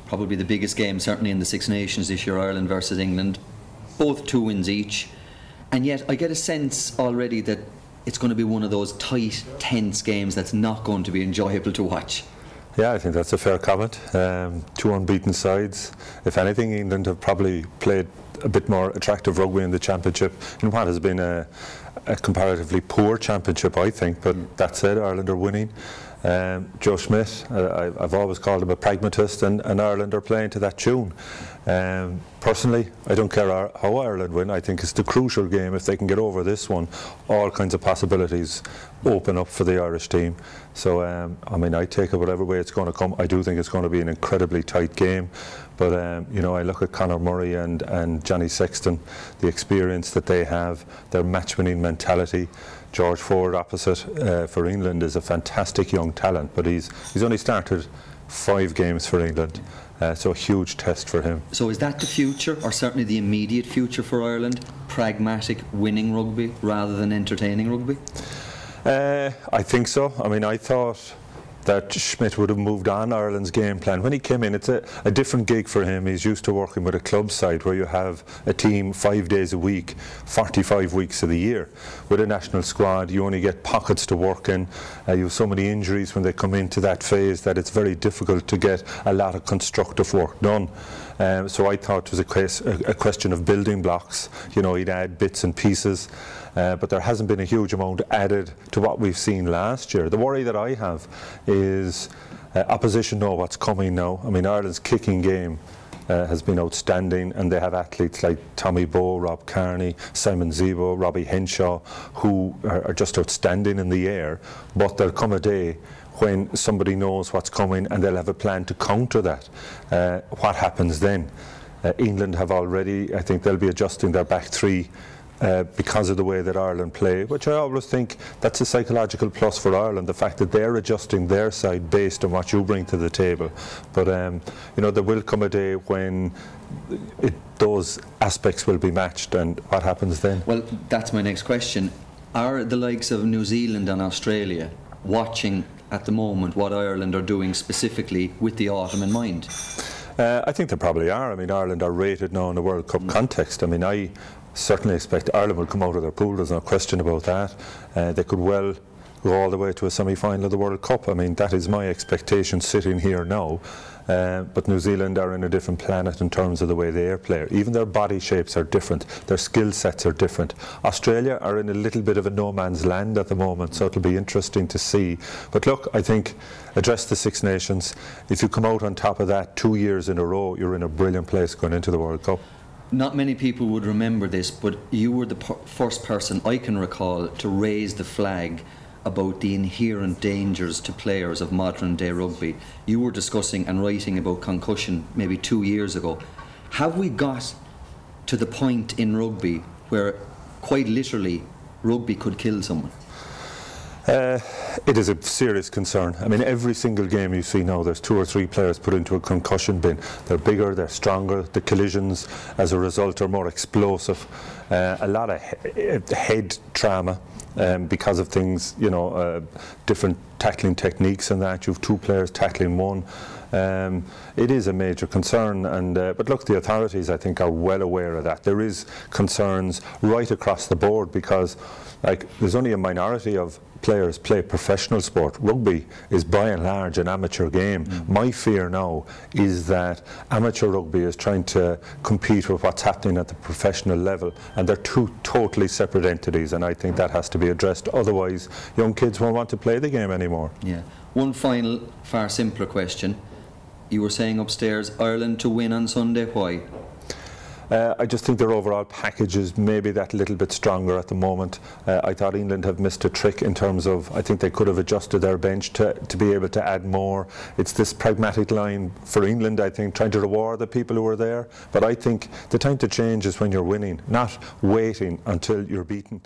probably the biggest game, certainly in the Six Nations this year, Ireland versus England. Both 2 wins each. And yet I get a sense already that it's going to be one of those tight, tense games that's not going to be enjoyable to watch. Yeah, I think that's a fair comment. 2 unbeaten sides. If anything, England have probably played a bit more attractive rugby in the championship in what has been a comparatively poor championship, I think. But that said, Ireland are winning. Joe Schmidt, I've always called him a pragmatist, and Ireland are playing to that tune. Personally, I don't care how Ireland win. I think it's the crucial game. If they can get over this one, all kinds of possibilities open up for the Irish team. So, I mean, I take it whatever way it's going to come. I do think it's going to be an incredibly tight game. But, you know, I look at Conor Murray and Johnny Sexton, the experience that they have, their match-winning mentality. George Ford opposite for England is a fantastic young talent, but he's only started 5 games for England, so a huge test for him. So is that the future, or certainly the immediate future for Ireland? Pragmatic, winning rugby rather than entertaining rugby? I think so. I mean, I thought that Schmidt would have moved on Ireland's game plan. When he came in, it's a different gig for him. He's used to working with a club side where you have a team 5 days a week, 45 weeks of the year. With a national squad, you only get pockets to work in. You have so many injuries when they come into that phase that it's very difficult to get a lot of constructive work done. So I thought it was a question of building blocks. You know, he'd add bits and pieces. But there hasn't been a huge amount added to what we've seen last year. The worry that I have is opposition know what's coming now. I mean, Ireland's kicking game has been outstanding, and they have athletes like Tommy Bowe, Rob Kearney, Simon Zebo, Robbie Henshaw, who are just outstanding in the air. But there'll come a day when somebody knows what's coming and they'll have a plan to counter that. What happens then? England have already, I think they'll be adjusting their back 3 because of the way that Ireland play, which I always think that's a psychological plus for Ireland, the fact that they're adjusting their side based on what you bring to the table. But you know, there will come a day when those aspects will be matched, and what happens then? Well, that's my next question. Are the likes of New Zealand and Australia watching at the moment what Ireland are doing specifically with the autumn in mind? I think they probably are. I mean, Ireland are rated now in the World Cup context. I mean, I certainly expect Ireland will come out of their pool, there's no question about that. They could well go all the way to a semi-final of the World Cup. I mean, that is my expectation sitting here now. But New Zealand are in a different planet in terms of the way they play. Even their body shapes are different, their skill sets are different. Australia are in a little bit of a no man's land at the moment, so it'll be interesting to see. But look, I think address the Six Nations. If you come out on top of that 2 years in a row, you're in a brilliant place going into the World Cup. Not many people would remember this, but you were the first person I can recall to raise the flag about the inherent dangers to players of modern day rugby. You were discussing and writing about concussion maybe 2 years ago. Have we got to the point in rugby where quite literally rugby could kill someone? It is a serious concern. I mean, every single game you see now, there's 2 or 3 players put into a concussion bin. They're bigger, they're stronger, the collisions as a result are more explosive. A lot of head trauma because of things, you know, different tackling techniques and that. You have 2 players tackling 1. It is a major concern, and but look, the authorities I think are well aware of that. There is concerns right across the board because, like, there's only a minority of players play professional sport. Rugby is by and large an amateur game. My fear now is that amateur rugby is trying to compete with what's happening at the professional level, and they're 2 totally separate entities, and I think that has to be addressed. Otherwise, young kids won't want to play the game anymore. Yeah. One final, far simpler question. You were saying upstairs, Ireland to win on Sunday. Why? I just think their overall package is maybe that little bit stronger at the moment. I thought England have missed a trick in terms of, I think they could have adjusted their bench to be able to add more. It's this pragmatic line for England, I think, trying to reward the people who are there. But I think the time to change is when you're winning, not waiting until you're beaten.